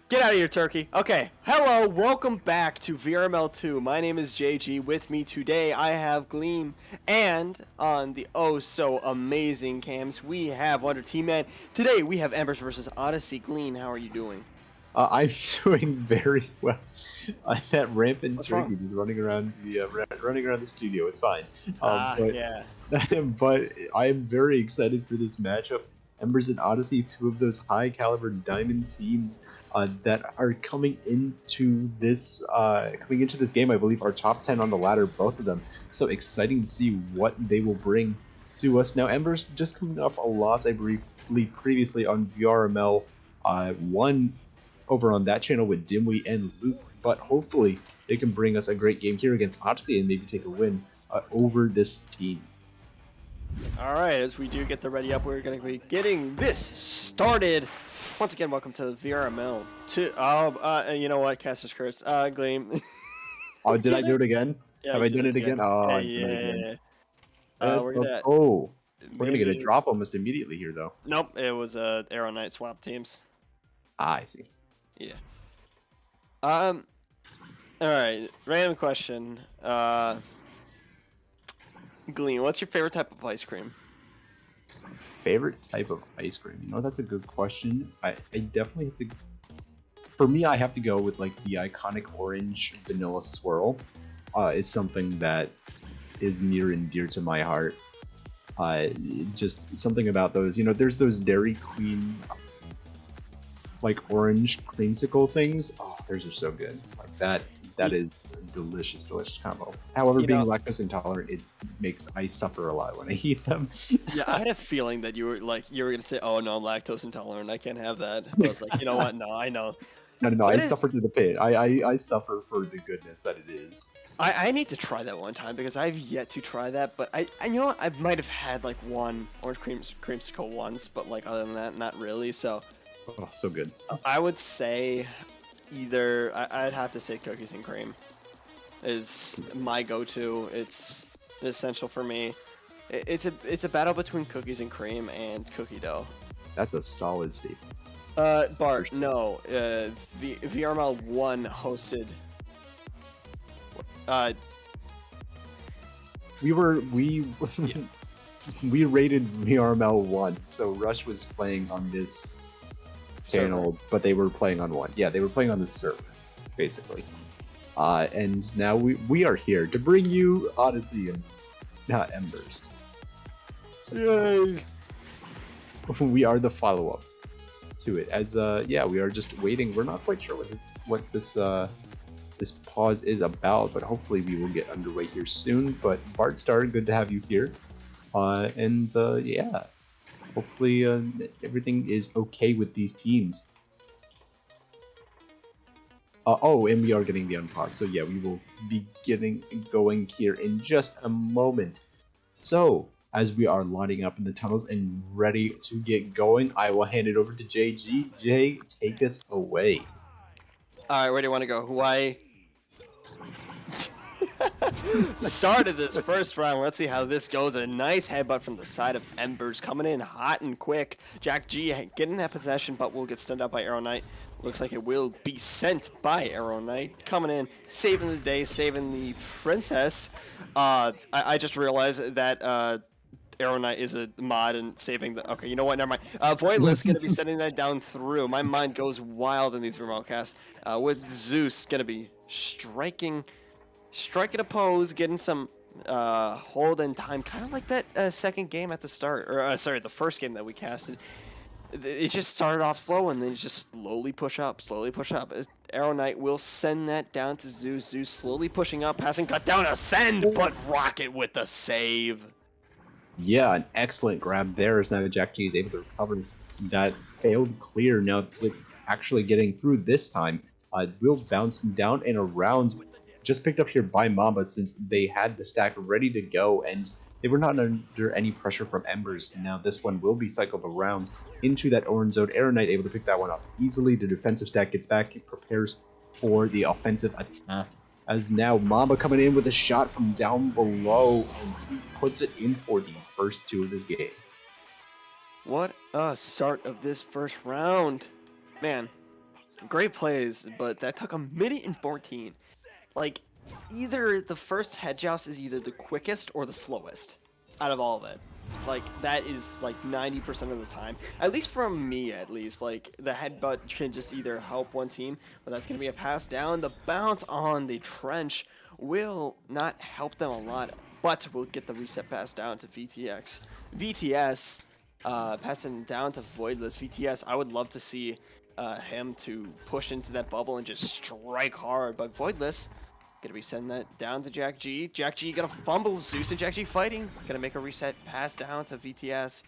Get out of here, turkey. Okay, hello, welcome back to VRML 2. My name is JG. With me today, I have Glean, and on the oh-so-amazing cams, we have Wonder Team Man. Today, we have Embers versus Odyssey. Glean, how are you doing? I'm doing very well. That rampant What's turkey wrong? just running around running around the studio. It's fine. But Yeah. but I am very excited for this matchup. Embers and Odyssey, two of those high caliber diamond teams that are coming into this game. I believe are top 10 on the ladder, both of them. So exciting to see what they will bring to us. Now, Embers just coming off a loss, I believe, previously on VRML. One over on that channel with Dimwee and Luke, but hopefully they can bring us a great game here against Odyssey and maybe take a win over this team. All right, as we do get the ready up, we're going to be getting this started. Once again, welcome to VRML 2. You know what? Caster's Curse. Gleam. Oh, did I do it again? Yeah, Have you I did done it it again. again? Oh, I've done it again. Yeah. Let's We're go. gonna Oh, we're gonna get a maybe. drop almost immediately here, though. Nope, it was Arrow Knight swap teams. Ah, I see. Yeah. All right. Random question. Glean, what's your favorite type of ice cream? Favorite type of ice cream? You know, that's a good question. I definitely have to. For me, I have to go with like the iconic orange vanilla swirl. Is something that is near and dear to my heart. Just something about those. You know, there's those Dairy Queen like orange creamsicle things. Oh, theirs are so good. Like that. That is a delicious, delicious combo. However, You being know, lactose intolerant, it makes I suffer a lot when I eat them. yeah, I had a feeling that you were gonna say, "Oh no, I'm lactose intolerant. I can't have that." But I was like, you know what? No, I know. No. I That is. suffer to the pit. I suffer for the goodness that it is. I need to try that one time because I've yet to try that. But I you know what? I might have had like one orange creamsicle once, but like other than that, not really. So Oh, so good. I would say either I'd have to say cookies and cream is my go-to. It's essential for me. It's a battle between cookies and cream and cookie dough. That's a solid statement. Bart, no. VRML 1 hosted. Uh, We yeah. we rated VRML 1, so Rush was playing on this channel, but they were playing on one. Yeah, they were playing on this server, basically. And now we are here to bring you Odyssey and not Embers. Yay! We are the follow-up to it. As yeah, we are just waiting. We're not quite sure what this this pause is about, but hopefully we will get underway here soon. But Bart Star, good to have you here. And yeah, hopefully everything is okay with these teams. Oh, and we are getting the unpause, so yeah, we will be going here in just a moment. So, as we are lining up in the tunnels and ready to get going, I will hand it over to JG. Jay, take us away. All right, where do you want to go? Why? Started this first round. Let's see how this goes. A nice headbutt from the side of Embers, coming in hot and quick. Jack G getting that possession, but will get stunned out by Arrow Knight. Looks like it will be sent by Arrow Knight. Coming in, saving the day, saving the princess. I just realized that Arrow Knight is a mod and saving the. Okay, you know what? Never mind. Voidless gonna be sending that down through. My mind goes wild in these remote casts. With Zeus gonna be striking a pose, getting some hold and time, kind of like that second game at the start, or sorry, the first game that we casted. It just started off slow and then just slowly push up, slowly push up. Arrow Knight will send that down to Zeus. Zeus slowly pushing up, hasn't got down a send, but Rocket with the save. Yeah, an excellent grab there as now Jack G is able to recover that failed clear. Now actually getting through this time, will bounce down and around. Just picked up here by Mamba since they had the stack ready to go and they were not under any pressure from Embers. Now this one will be cycled around into that orange zone. Arrow Knight able to pick that one up easily. The defensive stack gets back, it prepares for the offensive attack. As now Mamba coming in with a shot from down below, and he puts it in for the first two of this game. What a start of this first round. Man, Great plays, but that took a minute and 14. Like, either the first head joust is either the quickest or the slowest out of all of it. Like, that is like 90% of the time. At least from me, at least. Like, the headbutt can just either help one team, but that's going to be a pass down. The bounce on the trench will not help them a lot, but will get the reset pass down to VTX. VTS, passing down to Voidless. VTS, I would love to see him to push into that bubble and just strike hard, but Voidless gonna be sending that down to Jack G. Jack G gonna fumble. Zeus and Jack G fighting. Gonna make a reset pass down to VTS.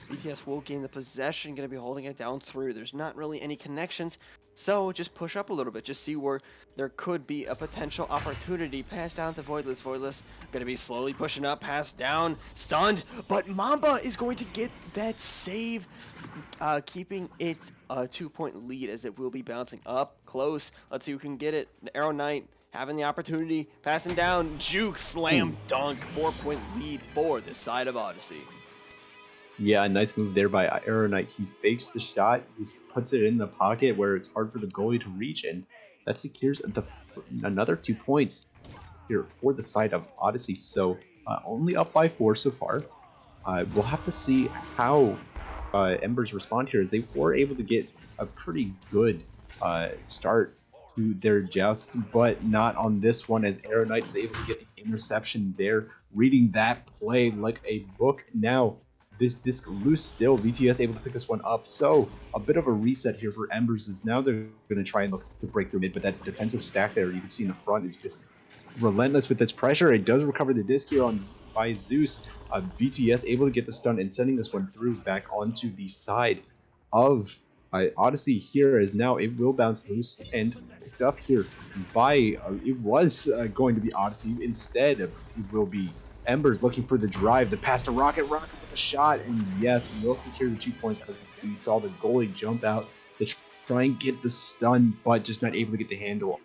VTS will gain the possession. Gonna be holding it down through. There's not really any connections. So just push up a little bit. Just see where there could be a potential opportunity. Pass down to Voidless. Voidless gonna be slowly pushing up. Pass down. Stunned. But Mamba is going to get that save. Keeping it a 2-point lead as it will be bouncing up close. Let's see who can get it. Arrow Knight having the opportunity, passing down, juke, slam, dunk, 4-point lead for this side of Odyssey. Yeah, nice move there by Arrow Knight. He fakes the shot, just puts it in the pocket where it's hard for the goalie to reach, and that secures another 2 points here for the side of Odyssey. So only up by 4 so far. We'll have to see how Embers respond here, as they were able to get a pretty good start to their jousts, but not on this one, as Arrow Knight is able to get the interception there, reading that play like a book. Now this disc loose still, VTS able to pick this one up, so a bit of a reset here for Embers, is now they're going to try and look to break through mid, but that defensive stack there you can see in the front is just relentless with its pressure. It does recover the disc here by Zeus. VTS able to get the stun and sending this one through back onto the side of Odyssey here, as now it will bounce loose and picked up here by, it was going to be Odyssey. Instead, it will be Embers looking for the drive, the pass to Rocket. Rocket with a shot, and yes, we'll secure the 2 points, as we saw the goalie jump out to try and get the stun, but just not able to get the handle.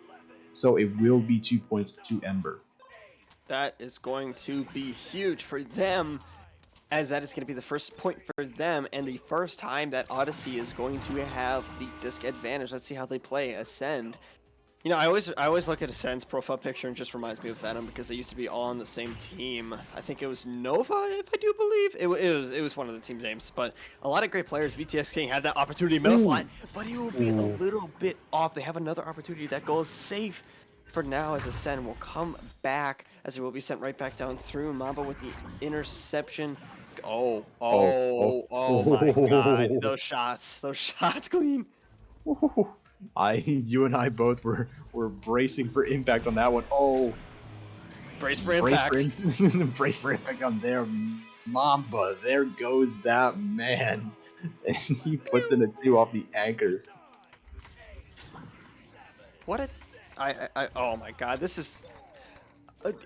So it will be 2 points to Ember. That is going to be huge for them, as that is going to be the first point for them and the first time that Odyssey is going to have the disc advantage. Let's see how they play Ascend. You know, I always look at Ascend's profile picture and just reminds me of Venom, because they used to be all on the same team. I think it was Nova, if I do believe. It was one of the team's names. But a lot of great players. VTX King had that opportunity middle slot, but he will be a little bit off. They have another opportunity that goes safe for now, as Ascend will come back, as it will be sent right back down through. Mamba with the interception. Oh my God. Those shots, Glean. You and I both were bracing for impact on that one. Oh, Brace for impact. Brace for impact on there. Mamba, there goes that man. And he puts in a 2 off the anchor. What a... oh my God, this is...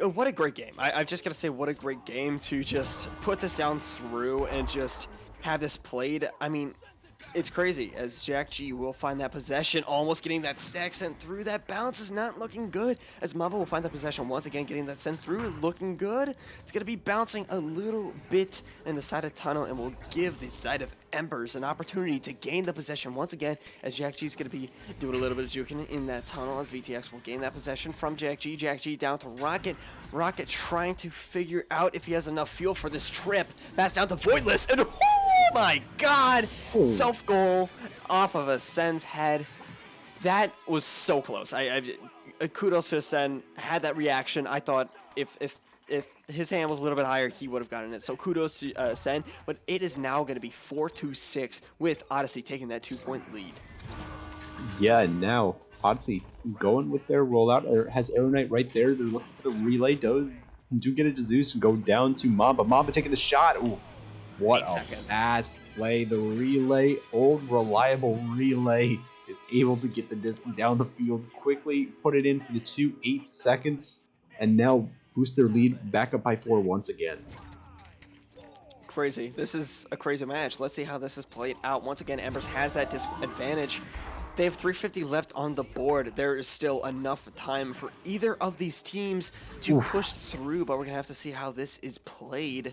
what a great game. I've just got to say, what a great game to just put this down through and just have this played. I mean, it's crazy, as Jack G will find that possession, almost getting that stack sent through. That bounce is not looking good, as Mamba will find that possession once again, getting that sent through, looking good. It's going to be bouncing a little bit in the side of tunnel, and will give the side of Embers an opportunity to gain the possession once again, as Jack G is going to be doing a little bit of juking in that tunnel, as VTX will gain that possession from Jack G. Jack G down to Rocket. Rocket trying to figure out if he has enough fuel for this trip. Pass down to Voidless, and oh my God! Self-goal off of Ascend's head. That was so close. Kudos to Ascend. Had that reaction. I thought if his hand was a little bit higher, he would have gotten it. So kudos to Ascend. But it is now going to be 4-6 with Odyssey taking that 2-point lead. Yeah, now Odyssey going with their rollout. Or has Arrow Knight right there. They're looking for the relay. Do get it to Zeus and go down to Mamba. Mamba taking the shot. Ooh, what a fast play. The relay, old reliable relay, is able to get the disc down the field quickly, put it in for the 8 seconds, and now boost their lead back up by 4 once again. Crazy. This is a crazy match. Let's see how this is played out. Once again, Embers has that disadvantage. They have 350 left on the board. There is still enough time for either of these teams to push through, but we're going to have to see how this is played.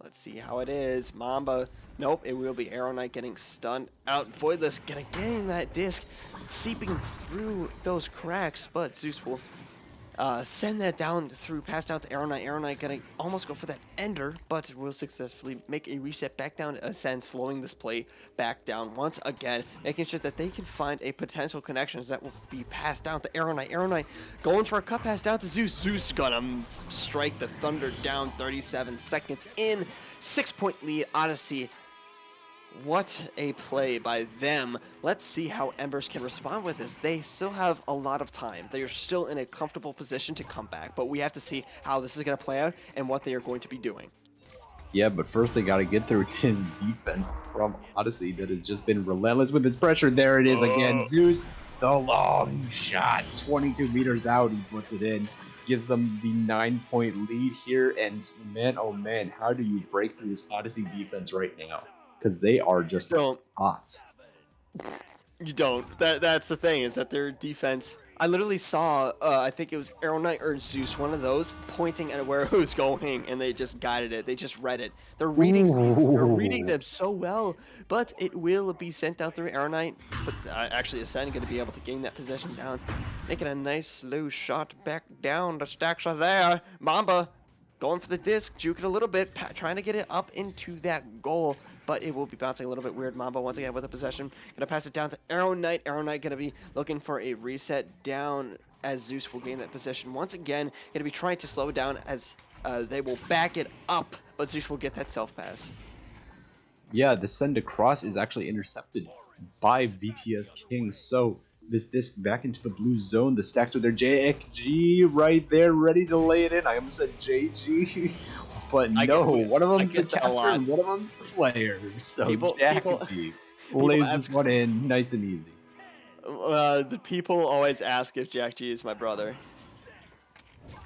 Let's see how it is. Mamba. Nope, it will be Arrow Knight getting stunned out. Voidless getting that disc seeping through those cracks, but Zeus will send that down through, pass down to Arrow Knight. Arrow Knight gonna almost go for that Ender, but will successfully make a reset back down to Ascend, slowing this play back down once again, making sure that they can find a potential connections that will be passed down to Arrow Knight. Arrow Knight going for a cut pass down to Zeus. Zeus gonna strike the Thunder down 37 seconds in. 6-point lead, Odyssey. What a play by them. Let's see how Embers can respond with this. They still have a lot of time. They are still in a comfortable position to come back, but we have to see how this is going to play out and what they are going to be doing. Yeah, but first they got to get through his defense from Odyssey that has just been relentless with its pressure. There it is again. Zeus, the long shot, 22 meters out. He puts it in, gives them the 9-point lead here. And man, oh man, how do you break through this Odyssey defense right now? Because they are just hot. You don't. That's the thing, is that their defense. I literally saw, I think it was Arrow Knight or Zeus, one of those, pointing at where it was going, and they just guided it. They just read it. They're reading them so well, but it will be sent down through Arrow Knight. But actually, Ascend going to be able to gain that possession down, making a nice slow shot back down. The stacks are there. Mamba going for the disc, juke it a little bit, trying to get it up into that goal, but it will be bouncing a little bit weird. Mamba once again with the possession. Gonna pass it down to Arrow Knight. Arrow Knight gonna be looking for a reset down as Zeus will gain that possession. Once again, gonna be trying to slow it down as they will back it up, but Zeus will get that self-pass. Yeah, the send across is actually intercepted by VTS King, so this disc back into the blue zone. The stacks with their JXG right there, ready to lay it in. I almost said JG, but no, one of them's the caster and one of them's the player. So JXG lays this one in nice and easy. The people always ask if Jack G is my brother.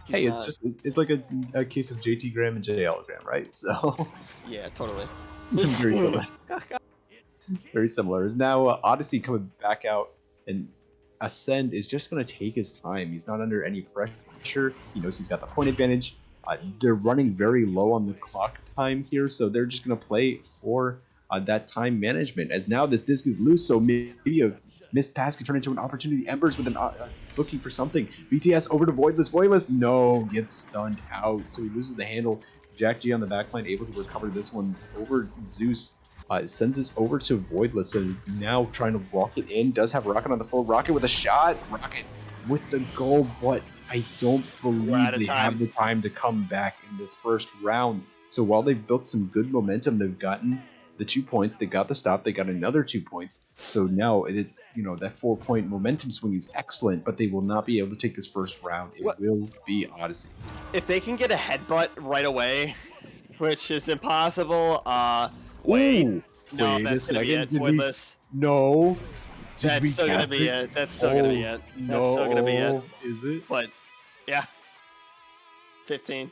Hey, it's like a case of JT Graham and JL Graham, right? So yeah, totally. Very similar. Very similar. Is now Odyssey coming back out, and Ascend is just going to take his time. He's not under any pressure. He knows he's got the point advantage. They're running very low on the clock time here, so they're just going to play for that time management. As now this disc is loose, so maybe a missed pass could turn into an opportunity. Embers with an looking for something. BTS over to Voidless. Voidless, no, gets stunned out, so he loses the handle. Jack G on the backline able to recover this one over Zeus. Sends this over to Voidless, so now trying to rocket in. Does have Rocket on the full. Rocket with a shot. Rocket with the goal, but I don't believe they have the time to come back in this first round. So while they've built some good momentum, they've gotten the 2 points, they got the stop, they got another 2 points. So now it is, that 4-point momentum swing is excellent, but they will not be able to take this first round. It will be Odyssey. If they can get a headbutt right away, which is impossible, wait. Ooh, no, that's gonna be it. Voidless. No. That's still gonna be it. That's still gonna be it. That's still gonna be it. Is it? But, yeah. 15.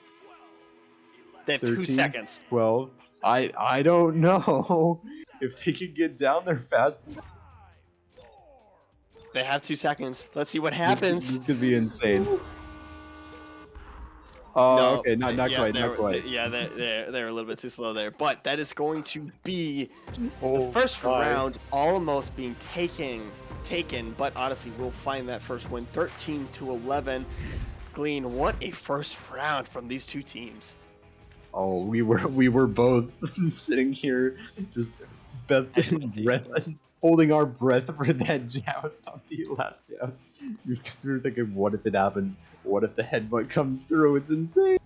They have 13, 2 seconds. 12. I don't know if they can get down there fast. They have 2 seconds. Let's see what happens. This could be insane. No, okay, not quite. Yeah, they're a little bit too slow there. But that is going to be the first round almost being taken, but Odyssey will find that first win, 13-11. Glean, what a first round from these two teams. Oh, we were both sitting here just holding our breath for that joust on the last joust, because we were thinking, what if it happens? What if the headbutt comes through? It's insane.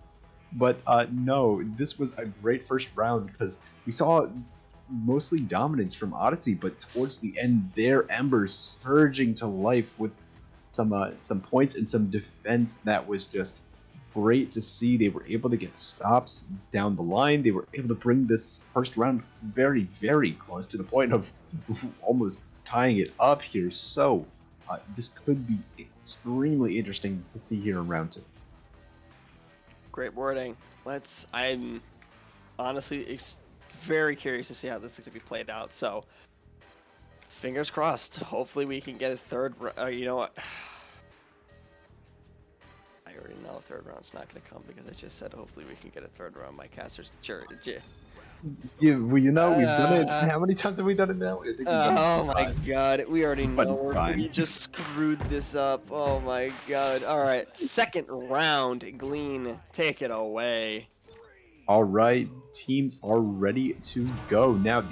But no, this was a great first round because we saw mostly dominance from Odyssey, but towards the end, their Embers surging to life with some points and some defense that was just great to see. They were able to get stops down the line. They were able to bring this first round very, very close to the point of almost tying it up here. So this could be extremely interesting to see here in round 2. Great wording. I'm honestly very curious to see how this is going to be played out. So fingers crossed. Hopefully we can get a third. You know what? I already know. No, third round's not gonna come because I just said hopefully we can get a third round. My casters, sure. Yeah, well, you know, we've done it. How many times have we done it now? I think we've done it Oh 10 my times. god, we already know Fun. we just screwed this up. Oh my god. Alright, second round, Glean, take it away. All right, teams are ready to go. Now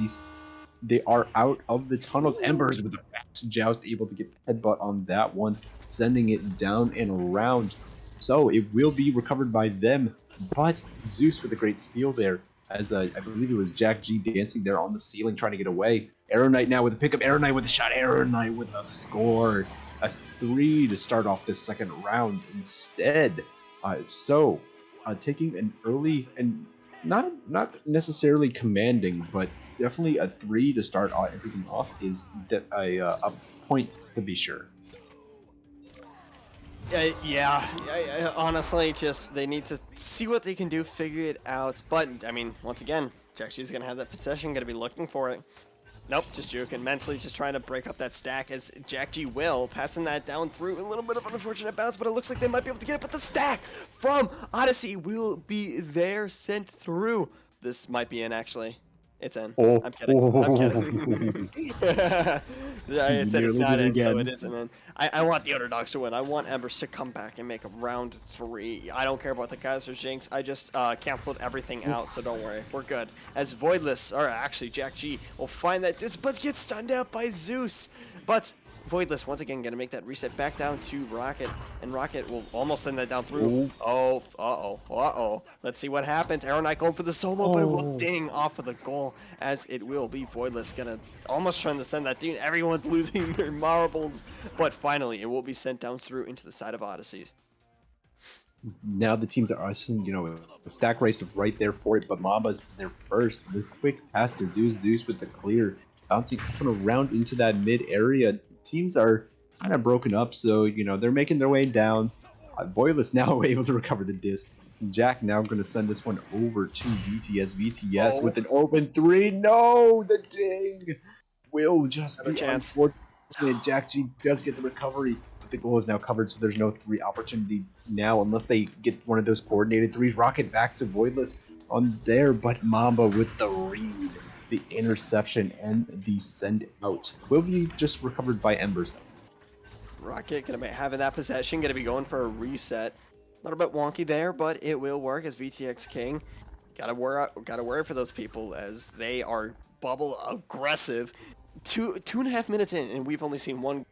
they are out of the tunnels. Embers with a fast joust, able to get the headbutt on that one, sending it down and around. So it will be recovered by them, but Zeus with a great steal there, as I believe it was Jack G dancing there on the ceiling trying to get away. Arrow Knight now with a pickup, Arrow Knight with a shot, Arrow Knight with a score. A 3 to start off this second round instead. Taking an early and not necessarily commanding, but definitely a 3 to start everything off is a point to be sure. Yeah, honestly, just they need to see what they can do, figure it out. But, I mean, once again, Jack G's going to have that possession, going to be looking for it. Nope, just joking. Mentally just trying to break up that stack as Jack G will. Passing that down through. A little bit of an unfortunate bounce, but it looks like they might be able to get it. But the stack from Odyssey will be there, sent through. This might be in, actually. It's in. Oh, I'm kidding. I'm kidding. I said it's nearly not did it in, so again. it isn't in. I want the underdogs to win. I want Embers to come back and make a round 3. I don't care about the Kaiser's Jinx. I just canceled everything out, so don't worry. We're good. As Voidless, or actually Jack G, will find that this, but gets stunned out by Zeus. But Voidless, once again, going to make that reset back down to Rocket, and Rocket will almost send that down through. Oh, uh-oh. Let's see what happens. Arrow Knight going for the solo, but it will ding off of the goal, as it will be Voidless going to almost trying to send that thing. Everyone's losing their marbles, but finally, it will be sent down through into the side of Odyssey. Now the teams are, the stack race is right there for it, but Mamba's there first. The quick pass to Zeus with the clear, bouncing around into that mid area. Teams are kind of broken up, so they're making their way down. Voidless now able to recover the disc. Jack now going to send this one over to VTS. VTS with an open 3. No, the ding will just be unfortunate. Jack G does get the recovery. The goal is now covered, so there's no 3 opportunity now unless they get one of those coordinated 3s. Rocket back to Voidless on there, but Mamba with the read, the interception, and the send out. Will be just recovered by Embers, though. Rocket gonna be having that possession, gonna be going for a reset. A little bit wonky there, but it will work as VTX King. Gotta worry for those people as they are bubble aggressive. 2.5 minutes in, and we've only seen one.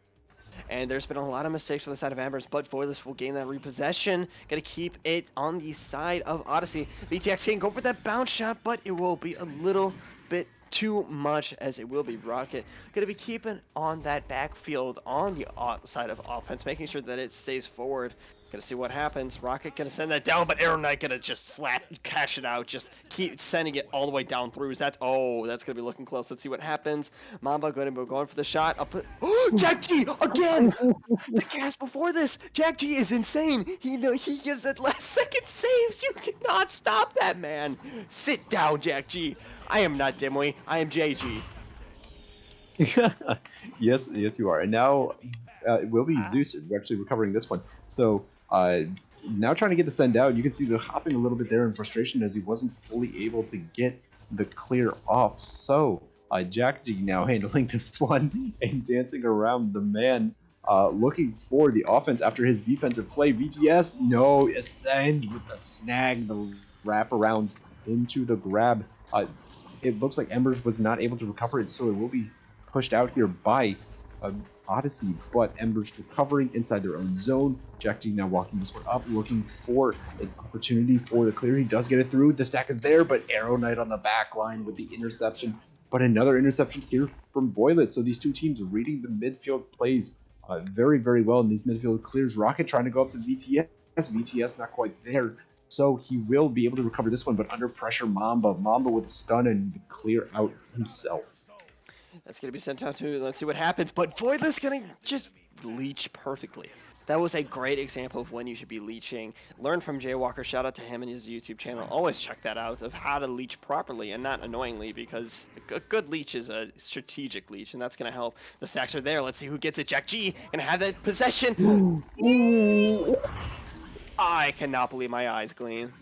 And there's been a lot of mistakes on the side of Embers, but Voidless will gain that repossession. Gonna keep it on the side of Odyssey. VTX can go for that bounce shot, but it will be a little bit too much as it will be Rocket. Gonna be keeping on that backfield on the side of offense, making sure that it stays forward. Gonna see what happens. Rocket gonna send that down, but Arrow Knight gonna just cash it out. Just keep sending it all the way down through. That's gonna be looking close. Let's see what happens. Mamba going for the shot. Jack G again. The cast before this. Jack G is insane. He gives that last second saves. You cannot stop that man. Sit down, Jack G. I am not Dimway. I am JG. Yes, you are. And now it will be Zeus actually recovering this one. So now trying to get the send out. You can see the hopping a little bit there in frustration as he wasn't fully able to get the clear off. So Jack G now handling this one and dancing around the man, looking for the offense after his defensive play. VTS, no, ascend with the snag, the wraparounds into the grab. It looks like Embers was not able to recover it, so it will be pushed out here by Odyssey, but Embers recovering inside their own zone. Jack G now walking this one up, looking for an opportunity for the clear. He does get it through. The stack is there, but Arrow Knight on the back line with the interception. But another interception here from Voidless. So these two teams reading the midfield plays very, very well in these midfield clears. Rocket trying to go up to VTS. VTS not quite there. So he will be able to recover this one, but under pressure, Mamba with a stun and clear out himself. That's going to be sent out to, let's see what happens, but Voidless going to just leech perfectly. That was a great example of when you should be leeching. Learn from Jay Walker, shout out to him and his YouTube channel. Always check that out, of how to leech properly and not annoyingly, because a good leech is a strategic leech, and that's going to help. The stacks are there, let's see who gets it. Jack G going to have that possession. I cannot believe my eyes, Glean.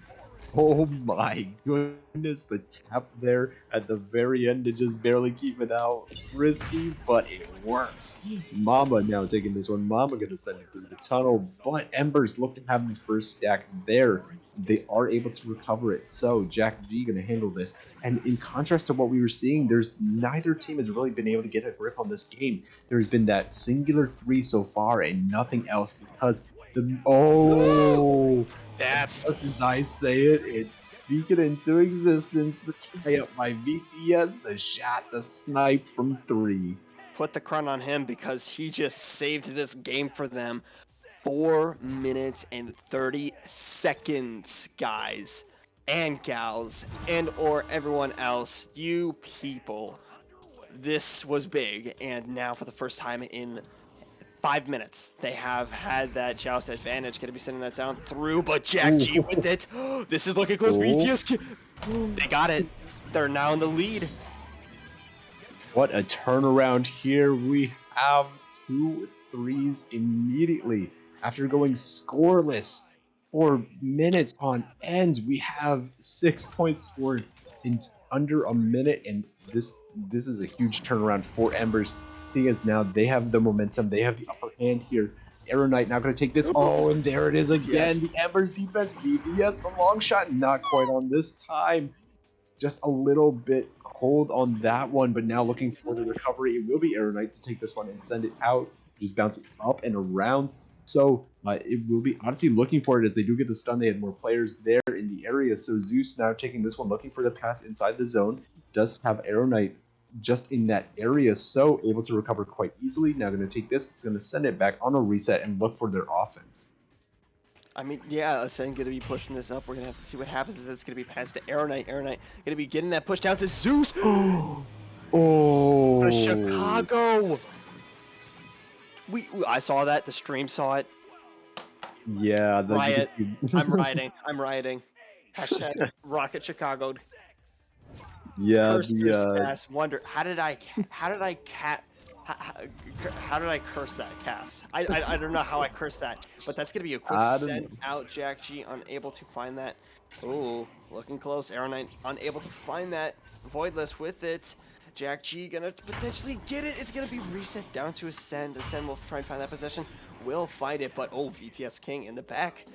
Oh my goodness, the tap there at the very end to just barely keep it out. Risky, but it works. Mama now taking this one. Mama gonna send it through the tunnel, but Embers look to have the first stack there. They are able to recover it, so Jack G gonna handle this. And in contrast to what we were seeing, there's neither team has really been able to get a grip on this game. There's been that singular 3 so far and nothing else because That's just as I say it, it's speaking into existence. The tie up by VTS, the shot, the snipe from 3. put the crown on him because he just saved this game for them. 4 minutes and 30 seconds, guys and gals, and or everyone else, you people. This was big, and now for the first time in 5 minutes, they have had that joust advantage. Going to be sending that down through, but Jack G with it. This is looking close. VTS, they got it. They're now in the lead. What a turnaround here. We have 2 threes immediately. After going scoreless for minutes on end, we have 6 points scored in under a minute, and this is a huge turnaround for Embers. Seeing as now they have the momentum, they have the upper hand here. Arrow Knight now going to take this. Oh, and there it is again. Yes. The Embers defense. VTS, the long shot, not quite on this time. Just a little bit cold on that one, but now looking for the recovery. It will be Arrow Knight to take this one and send it out, just bounce it up and around. So it will be Odyssey looking for it as they do get the stun. They had more players there in the area. So Zeus now taking this one, looking for the pass inside the zone. Does have Arrow Knight just in that area, so able to recover quite easily. Now going to take this. It's going to send it back on a reset and look for their offense. I mean, yeah, Ascend going to be pushing this up. We're going to have to see what happens. It's going to be passed to Arrow Knight. Arrow Knight going to be getting that push down to Zeus. Oh, For Chicago. I saw that. The stream saw it. Yeah. Riot. I'm rioting. I'm rioting. Hashtag Rocket Chicago. Yeah. Curse cast. Wonder how did I curse that cast? I don't know how I cursed that, but that's gonna be a quick send out. Jack G unable to find that. Ooh, looking close. Arrow Knight unable to find that. Voidless with it. Jack G gonna potentially get it. It's gonna be reset down to Ascend. Ascend will try and find that possession. Will find it, but VTS King in the back,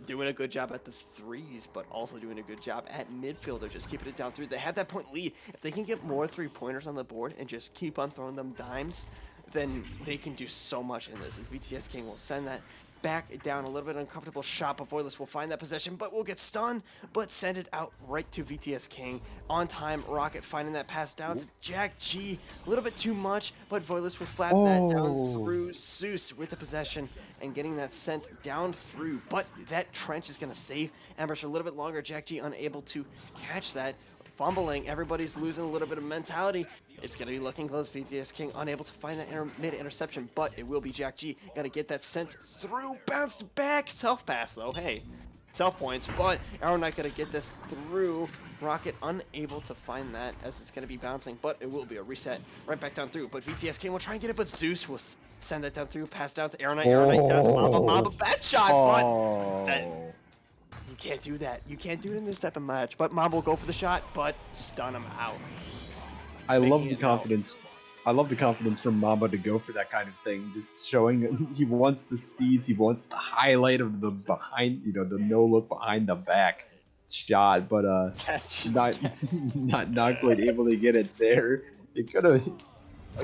doing a good job at the threes, but also doing a good job at midfield. They're just keeping it down through. They have that point lead. If they can get more 3-pointers on the board and just keep on throwing them dimes, then they can do so much in this. As VTS King will send that back down, a little bit uncomfortable shot, but Voidless will find that possession, but will get stunned, but send it out right to VTS King. On time, Rocket finding that pass down to Jack G. A little bit too much, but Voidless will slap that down through Zeus with the possession and getting that sent down through, but that trench is going to save Embers for a little bit longer. Jack G unable to catch that. Fumbling, everybody's losing a little bit of mentality. It's going to be looking close. VTS King unable to find that mid-interception, but it will be Jack G. Got to get that sent through, bounced back. Self-pass, though. Hey, self-points, but Arrow Knight going to get this through. Rocket unable to find that as it's going to be bouncing, but it will be a reset right back down through. But VTS King will try and get it, but Zeus will send that down through, pass down to Arrow Knight. Arrow Knight down to Mamba. Bad shot, but that, you can't do that. You can't do it in this type of match. But Mamba will go for the shot, but stun him out. I love the confidence. I love the confidence from Mamba to go for that kind of thing, just showing that he wants the steez, he wants the highlight of the behind, the no look behind the back shot, but not quite able to get it there. It could have,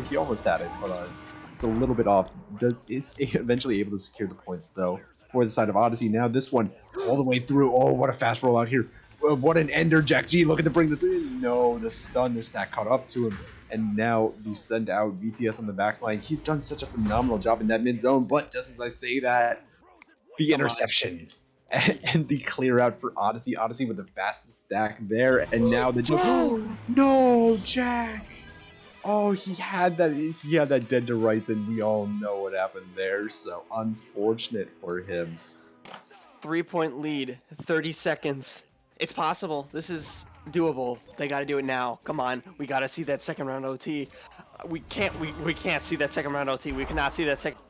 he almost had it, but it's a little bit off. Is eventually able to secure the points though for the side of Odyssey. Now this one all the way through. Oh, what a fast roll out here. What an ender. Jack G looking to bring this in. No, the stun, the stack caught up to him. And now you send out VTS on the back line. He's done such a phenomenal job in that mid zone, but just as I say that, the interception and the clear out for Odyssey. Odyssey with the fastest stack there, and now the no, Jack. Oh, he had that dead to rights, and we all know what happened there. So unfortunate for him. 3-point lead, 30 seconds. It's possible. This is doable. They got to do it now. Come on. We got to see that second round OT. We can't see that second round OT. We cannot see that second.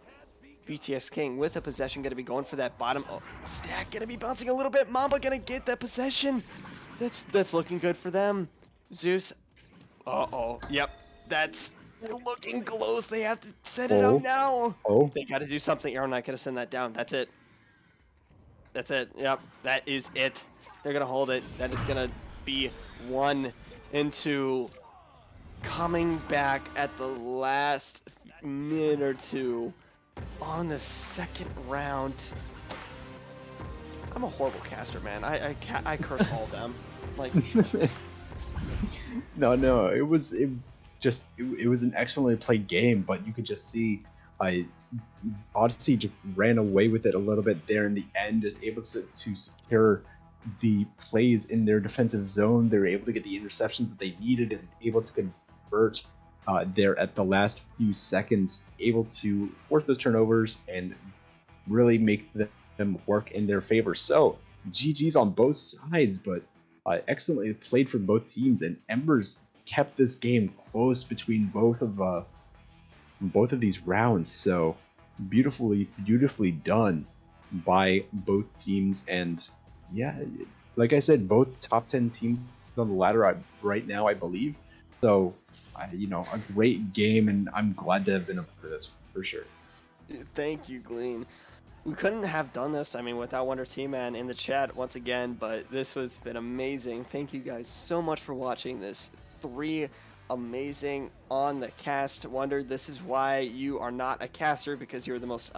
BTS King with a possession, going to be going for that bottom stack, going to be bouncing a little bit. Mamba going to get that possession. That's looking good for them. Zeus. Uh-oh. Yep. That's looking close. They have to set it out now. Oh. They got to do something. Arrow Knight going to send that down. That's it. That's it. Yep. That is it. They're going to hold it. That is going to be 1 into coming back at the last minute or 2 on the second round. I'm a horrible caster, man. I curse all of them. Like, no, it was an excellently played game, but you could just see Odyssey just ran away with it a little bit there in the end, just able to secure the plays in their defensive zone. They were able to get the interceptions that they needed and able to convert there at the last few seconds, able to force those turnovers and really make them work in their favor. So GG's on both sides, but excellently played for both teams, and Embers kept this game close between both of these rounds. So beautifully done by both teams. And yeah, like I said, both top 10 teams on the ladder right now, I believe. So a great game, and I'm glad to have been a part of this for sure. Thank you, Glean. We couldn't have done this, without Wonder T-Man in the chat once again, but this has been amazing. Thank you guys so much for watching this. 3 amazing on the cast. Wonder, this is why you are not a caster, because you're the most...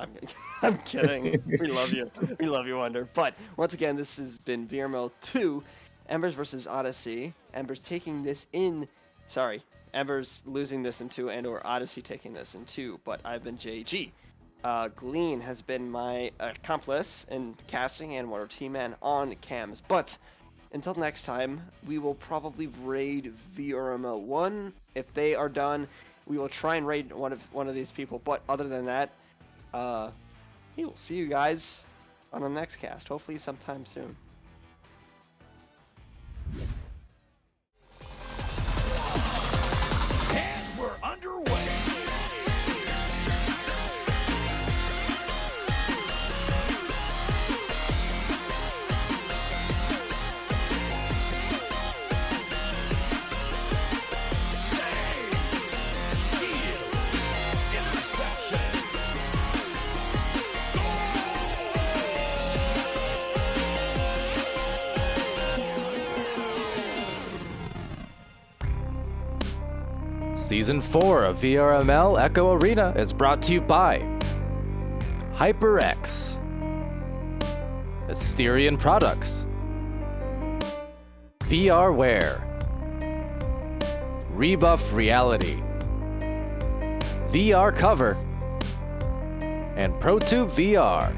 I'm kidding. We love you. We love you, Wonder. But once again, this has been VRML 2, Embers versus Odyssey. Embers taking this in... Sorry, Embers losing this in 2, and or Odyssey taking this in 2, but I've been JG. Glean has been my accomplice in casting and Wonder T-Man on cams. But until next time, we will probably raid VRML 1. If they are done, we will try and raid one of these people. But other than that, we will see you guys on the next cast. Hopefully sometime soon. And we're underway. Season 4 of VRML Echo Arena is brought to you by HyperX, Asterion Products, VRware, Rebuff Reality, VR Cover, and ProTube VR.